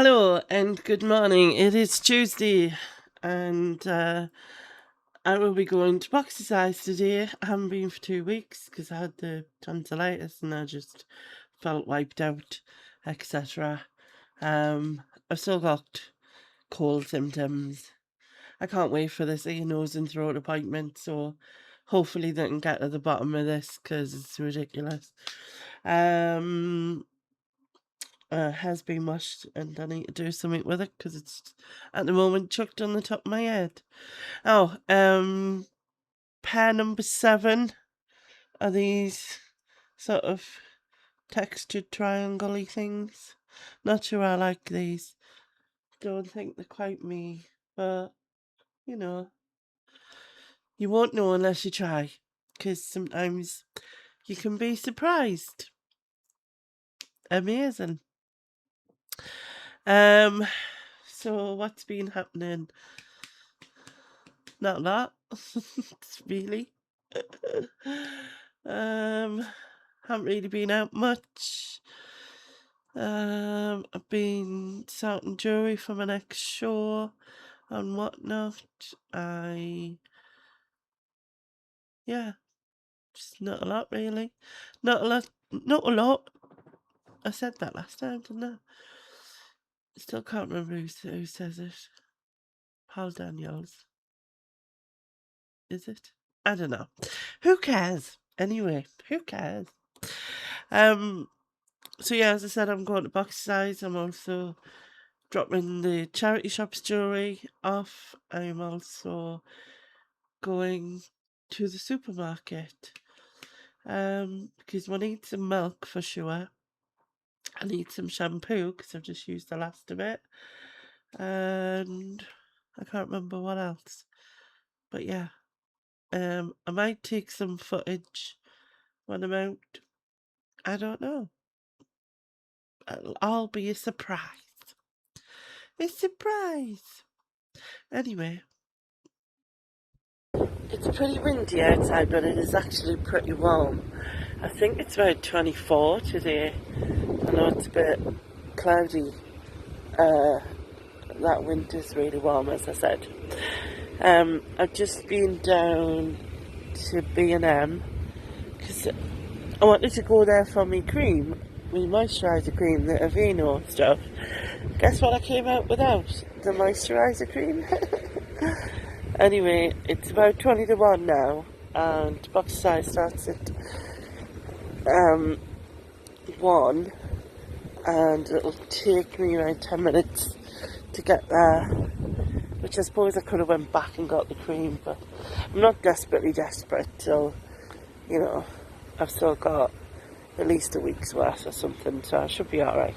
Hello and good morning. It is Tuesday and I will be going to exercise today. I haven't been for 2 weeks because I had the tonsillitis and I just felt wiped out, etc. I've still got cold symptoms. I can't wait for this ear, nose and throat appointment, so hopefully they can get to the bottom of this because it's ridiculous. Has been washed and I need to do something with it because it's at the moment chucked on the top of my head. Oh, pair number 7 are these sort of textured triangle-y things. Not sure I like these. Don't think they're quite me, but you know, you won't know unless you try because sometimes you can be surprised. Amazing. So what's been happening? Not a lot, really. Haven't really been out much. I've been sorting jewellery for my next show and whatnot. Yeah, just not a lot really. Not a lot. I said that last time, didn't I? Still can't remember who says it. Paul Daniels. Is it? I don't know. Who cares? Anyway, who cares? So yeah, as I said, I'm going to box size. I'm also dropping the charity shop's jewellery off. I'm also going to the supermarket. Because I need some milk for sure. I need some shampoo because I've just used the last of it. And I can't remember what else. But yeah. I might take some footage when I'm out. I don't know. It'll all be a surprise. A surprise! Anyway. It's pretty windy outside, but it is actually pretty warm. I think it's about 24 today. I know it's a bit cloudy. That winter's really warm, as I said. I've just been down to B&M because I wanted to go there for my cream, my moisturiser cream, the Aveeno stuff. Guess what I came out without? The moisturiser cream. Anyway, it's about 20 to 1 now, and box size starts at 1, and it'll take me around 10 minutes to get there, which I suppose I could have went back and got the cream, but I'm not desperately desperate, so, you know, I've still got at least a week's worth or something, so I should be alright.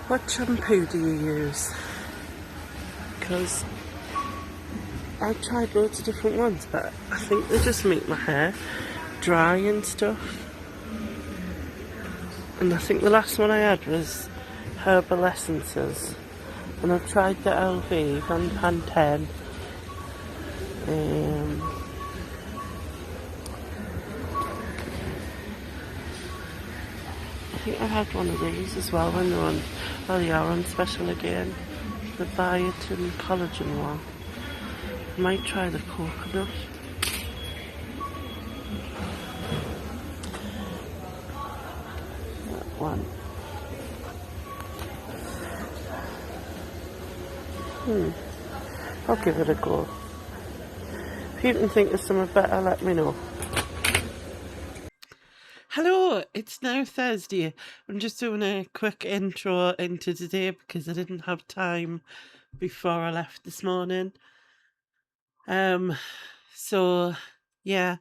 What shampoo do you use? Because I've tried loads of different ones, but I think they just make my hair dry and stuff. And I think the last one I had was Herbal Essences. And I've tried the LV and Pantene. I think I had one of these as well when they are on special again. The biotin collagen one. I might try the coconut. That one. I'll give it a go. If you can think of something better, let me know. Hello, it's now Thursday. I'm just doing a quick intro into today because I didn't have time before I left this morning. So yeah,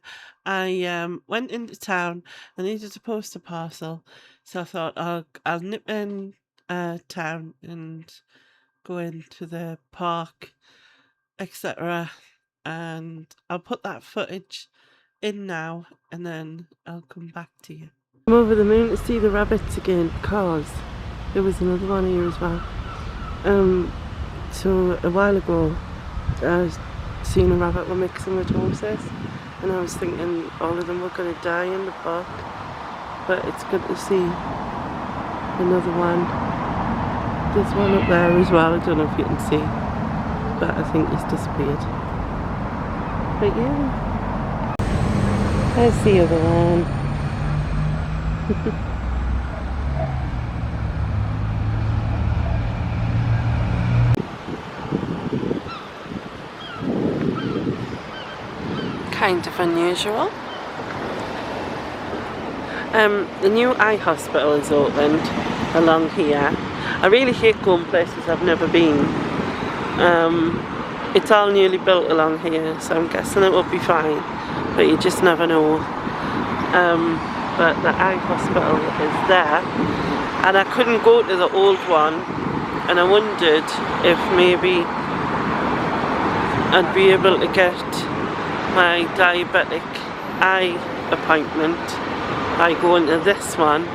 I went into town. I needed to post a parcel, so I thought I'll nip in town and go into the park, etc. And I'll put that footage in now, and then I'll come back to you. I'm over the moon to see the rabbits again because there was another one here as well. So a while ago, I was seeing a rabbit were mixing with horses, and I was thinking all of them were going to die in the park, but it's good to see another one There's one up there as well, I don't know if you can see, but I think it's disappeared. But yeah, there's the other one. Kind of unusual. The new eye hospital is opened along here. I really hate going places I've never been. It's all newly built along here, so I'm guessing it will be fine, but you just never know. But the eye hospital is there, and I couldn't go to the old one, and I wondered if maybe I'd be able to get my diabetic eye appointment by going to this one,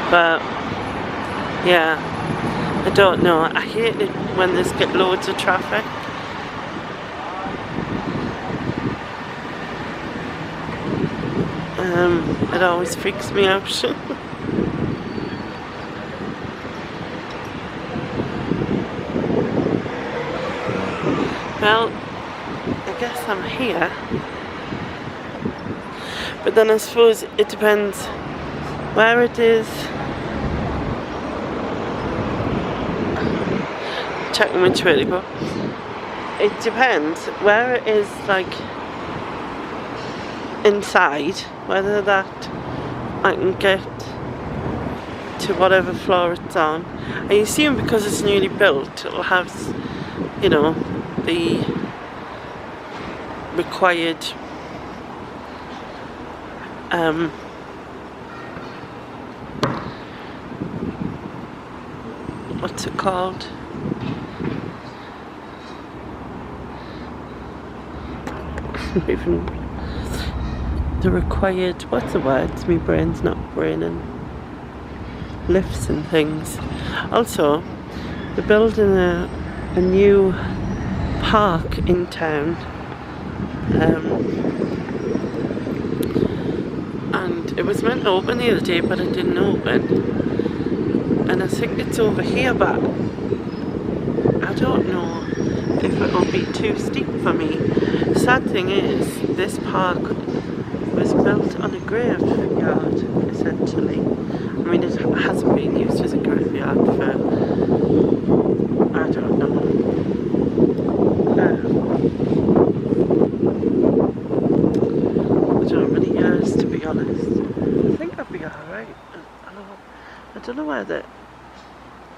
but yeah, I don't know. I hate it when there's get loads of traffic. It always freaks me out. Well, I guess I'm here, but then I suppose it depends where it is. Checking which way to go. It depends where it is, like inside, whether that I can get to whatever floor it's on. I assume because it's newly built, it'll have, you know, the required what's it called? Even the required, what's the word? My brain's not braining. Lifts and things. Also, they're building a new park in town, and it was meant to open the other day, but it didn't open, and I think it's over here, but I don't know if it'll be too steep for me. Sad thing is, this park was built on a graveyard, essentially. I mean, it hasn't been used as a graveyard for, I don't know, many years, to be honest. I think I'll be alright. I don't know where the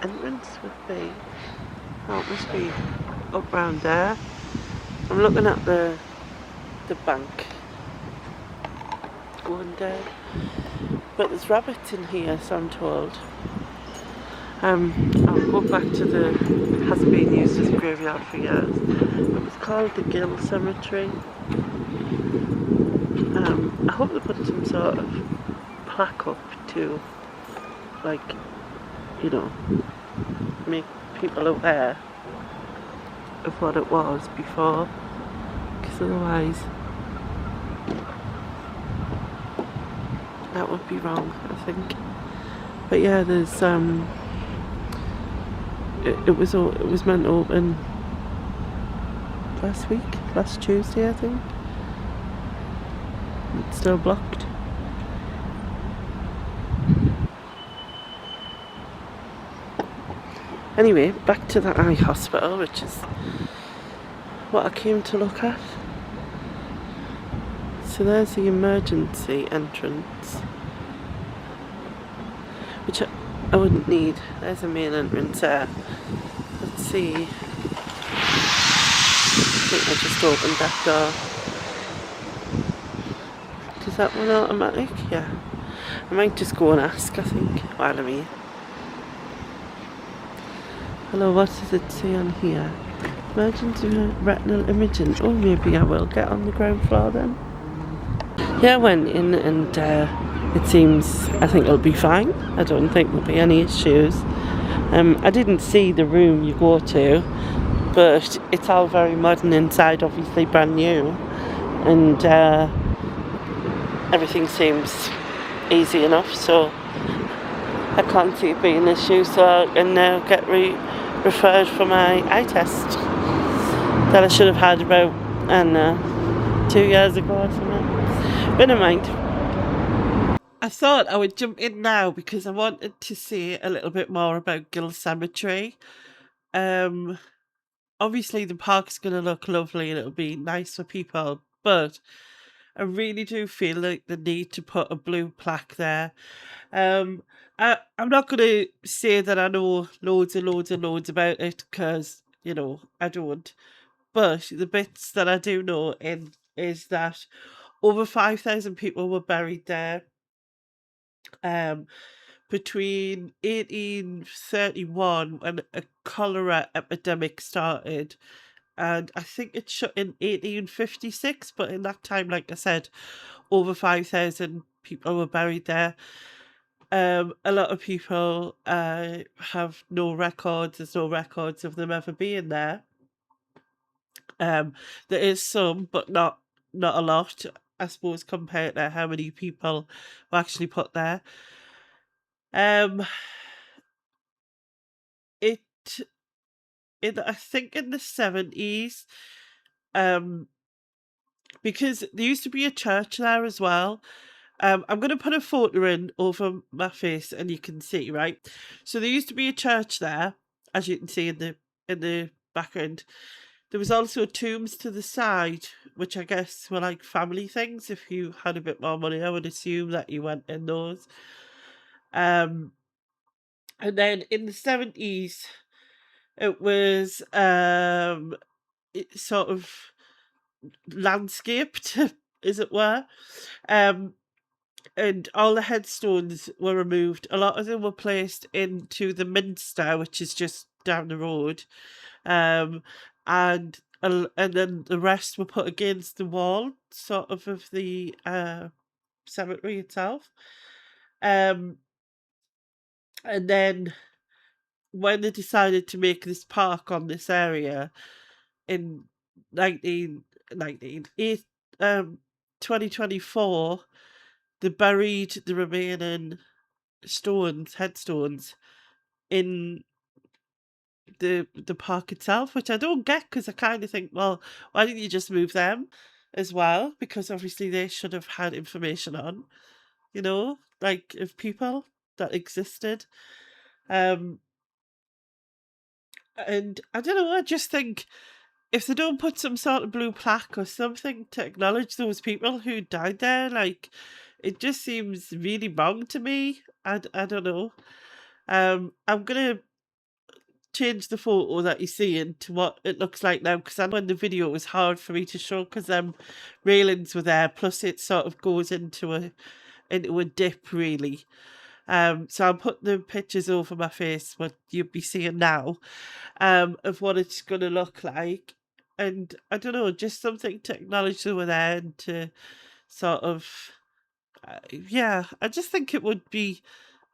entrance would be. Oh, it must be up round there. I'm looking at the bank going there, but there's rabbits in here, so I'm told. I'll go back to it hasn't been used as a graveyard for years. It was called the Gill Cemetery. I hope they put some sort of plaque up to, like, you know, make people aware of what it was before, because otherwise that would be wrong, I think. But yeah, there's it was meant to open last Tuesday, I think. It's still blocked. Anyway, back to the eye hospital, which is what I came to look at. So there's the emergency entrance, which I wouldn't need. There's the main entrance there. Let's see. I think I just opened that door. Is that one automatic? Yeah. I might just go and ask, I think, while I'm here. Hello, what does it say on here? Emergency retinal imaging. Oh, maybe I will get on the ground floor then. Yeah, I went in and it seems, I think it'll be fine. I don't think there'll be any issues. I didn't see the room you go to, but it's all very modern inside, obviously brand new. And everything seems easy enough, so I can't see it being an issue, so I can now get referred for my eye test that I should have had about, I don't know, 2 years ago or something. But never mind. I thought I would jump in now because I wanted to say a little bit more about Gill Cemetery. Um, Obviously the park's going to look lovely and it'll be nice for people, but I really do feel like the need to put a blue plaque there. I'm not going to say that I know loads and loads and loads about it because, I don't. But the bits that I do know is that over 5,000 people were buried there um, between 1831 when a cholera epidemic started. And I think it shut in 1856, but in that time, like I said, over 5,000 people were buried there. A lot of people have no records. There's no records of them ever being there. There is some, but not a lot, I suppose, compared to how many people were actually put there. Um, it I think in the 70s, um, because there used to be a church there as well. I'm going to put a photo in over my face and you can see, right? So there used to be a church there, as you can see in the background. There was also tombs to the side, which I guess were like family things. If you had a bit more money, I would assume that you went in those. Um, and then in the 70s, it was sort of landscaped, as it were. Um, and all the headstones were removed. A lot of them were placed into the Minster, which is just down the road, and and then the rest were put against the wall, sort of the cemetery itself. Um, and then when they decided to make this park on this area in 1919, 2024, they buried the remaining headstones in the park itself, which I don't get because I kind of think, well, why didn't you just move them as well? Because obviously they should have had information on, like of people that existed. Um, and I don't know, I just think if they don't put some sort of blue plaque or something to acknowledge those people who died there, like it just seems really wrong to me. I don't know. I'm gonna change the photo that you see into what it looks like now because I know in the video it was hard for me to show because railings were there, plus it sort of goes into a dip really. So I'll put the pictures over my face, what you'll be seeing now, of what it's gonna look like. And I don't know, just something to acknowledge they were there and to sort of yeah, I just think it would be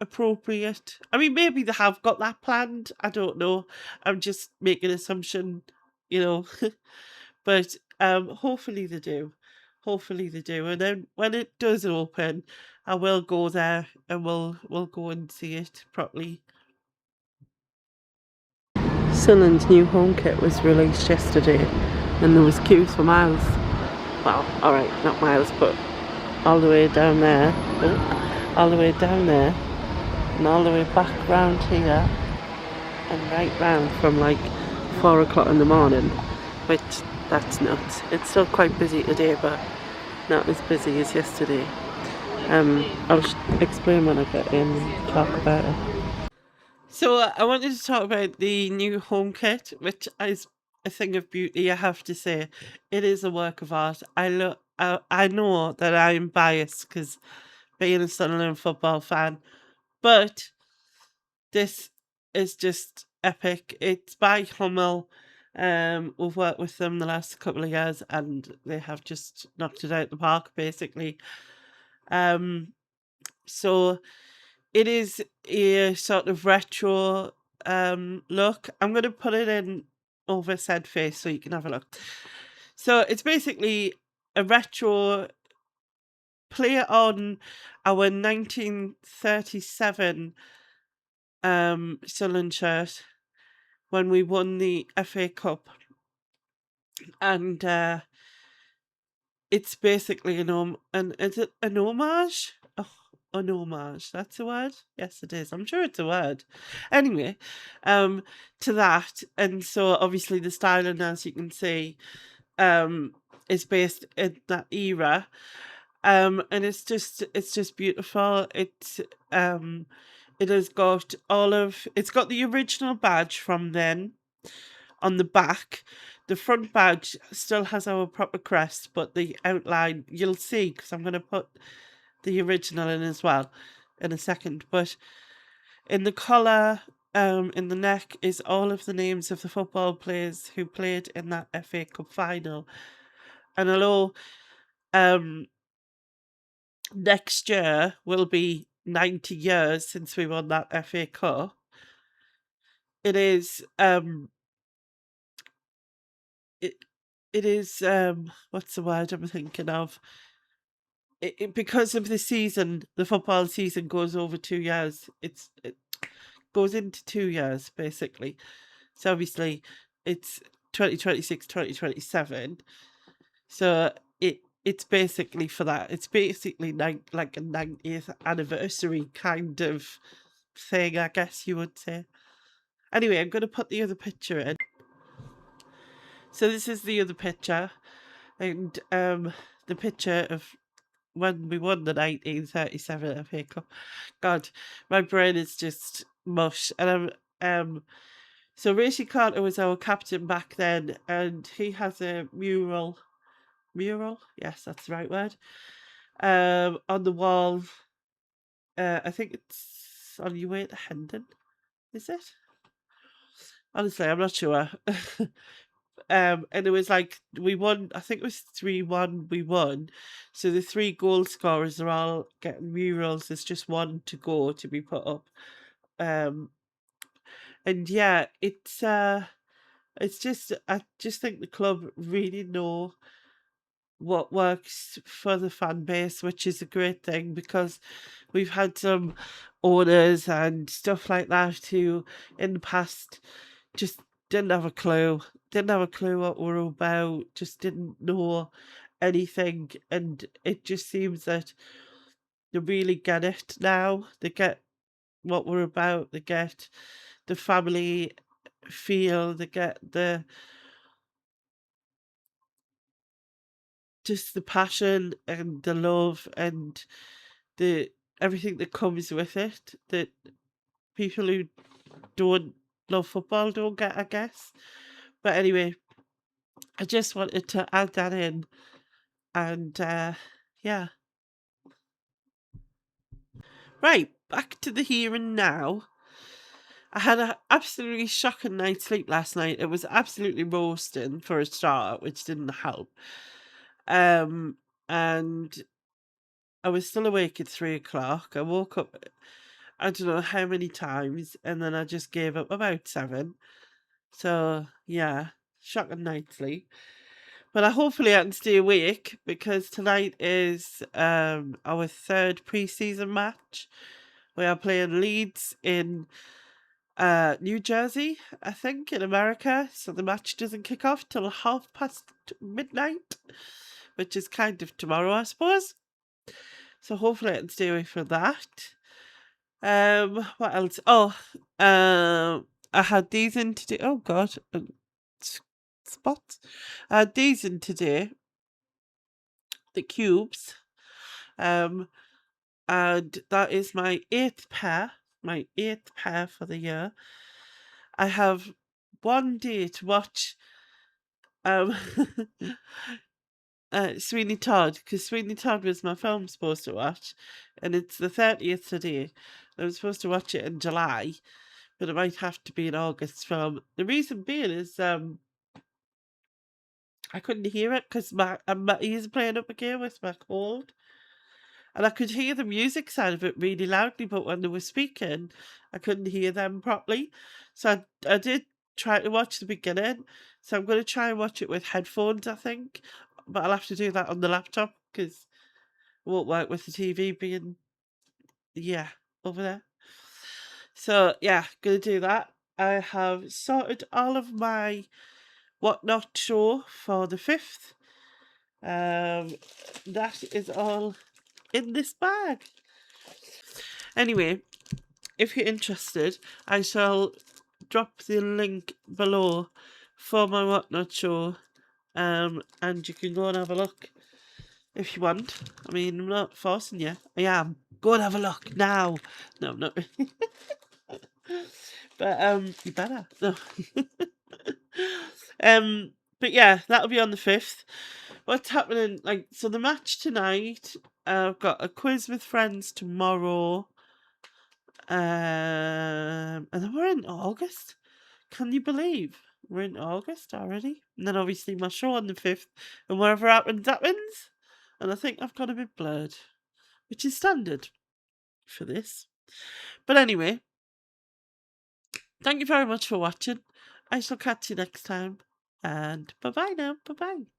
appropriate. I mean, maybe they have got that planned. I don't know. I'm just making an assumption, you know. But hopefully they do. Hopefully they do. And then when it does open, I will go there and we'll go and see it properly. Sunland's new home kit was released yesterday and there was queues for miles. Well, alright, not miles, but all the way down there. Oh, all the way down there. And all the way back round here. And right round from like 4 o'clock in the morning. Which, that's nuts. It's still quite busy today, but not as busy as yesterday. I'll explain when I get in and talk about it. So I wanted to talk about the new home kit, which is a thing of beauty. I have to say, it is a work of art. I know that I'm biased because being a Sunderland football fan, but this is just epic. It's by Hummel. We've worked with them the last couple of years, and they have just knocked it out the park, basically. So it is a sort of retro look. I'm going to put it in over said face so you can have a look. So it's basically a retro play on our 1937 Sunderland shirt when we won the FA Cup, and it's basically is it an homage? Oh, an homage. That's a word? Yes, it is. I'm sure it's a word. Anyway, to that, and so obviously the styling, as you can see, is based in that era. And it's just beautiful. It has got it's got the original badge from then on the back. The front badge still has our proper crest, but the outline you'll see, because I'm going to put the original in as well in a second. But in the collar, in the neck, is all of the names of the football players who played in that FA Cup final. And although um, next year will be 90 years since we won that FA Cup, it is it it is what's the word I'm thinking of? Because of the season, the football season goes over 2 years. It goes into 2 years basically. So obviously it's 2026, 2027. So it's basically for that. It's basically like a 90th anniversary kind of thing, I guess you would say. Anyway, I'm going to put the other picture in. So this is the other picture, and the picture of when we won the 1937 FA Cup. God, my brain is just mush. And so Rishi Carter was our captain back then, and he has a mural, yes, that's the right word, on the wall. I think it's on your way to Hendon, is it? Honestly, I'm not sure. And it was like we won. I think it was 3-1. We won, so the 3 goal scorers are all getting murals. There's just one to go to be put up. And yeah, it's just I just think the club really know what works for the fan base, which is a great thing, because we've had some owners and stuff like that who in the past just didn't have a clue, what we're about, just didn't know anything. And it just seems that they really get it now. They get what we're about, they get the family feel, they get just the passion and the love and the everything that comes with it, that people who don't love football don't get, I guess. But anyway, I just wanted to add that in, and yeah. Right, back to the here and now. I had an absolutely shocking night's sleep last night. It was absolutely roasting for a start, which didn't help. Um, and I was still awake at 3 o'clock. I woke up, I don't know how many times, and then I just gave up about 7. So yeah, shocking night's sleep. But hopefully I can stay awake, because tonight is our 3rd pre-season match. We are playing Leeds in New Jersey, I think, in America. So the match doesn't kick off till midnight, which is kind of tomorrow, I suppose. So hopefully I can stay away from that. What else? Oh, I had these in today. Oh God, spots. I had these in today, the cubes. Um, and that is my 8th pair. My 8th pair for the year. I have one day to watch um Sweeney Todd, because Sweeney Todd was my film supposed to watch, and it's the 30th today. I was supposed to watch it in July, but it might have to be an August film. The reason being is I couldn't hear it because my ears are playing up again with my cold. And I could hear the music side of it really loudly, but when they were speaking, I couldn't hear them properly. So I did try to watch the beginning. So I'm going to try and watch it with headphones, I think. But I'll have to do that on the laptop because it won't work with the TV being, yeah, over there. So yeah, gonna do that. I have sorted all of my whatnot show for the 5th. That is all in this bag. Anyway, if you're interested, I shall drop the link below for my whatnot show, and you can go and have a look if you want. I mean, I'm not forcing you. I am. Go and have a look now. No, not really. But you better. No. But yeah, that'll be on the 5th. What's happening? Like, so the match tonight. I've got a quiz with friends tomorrow. And then we're in August. Can you believe we're in August already? And then obviously my show on the 5th, and whatever happens, happens. And I think I've got a bit blurred, which is standard for this. But anyway, thank you very much for watching. I shall catch you next time. And bye bye now. Bye bye.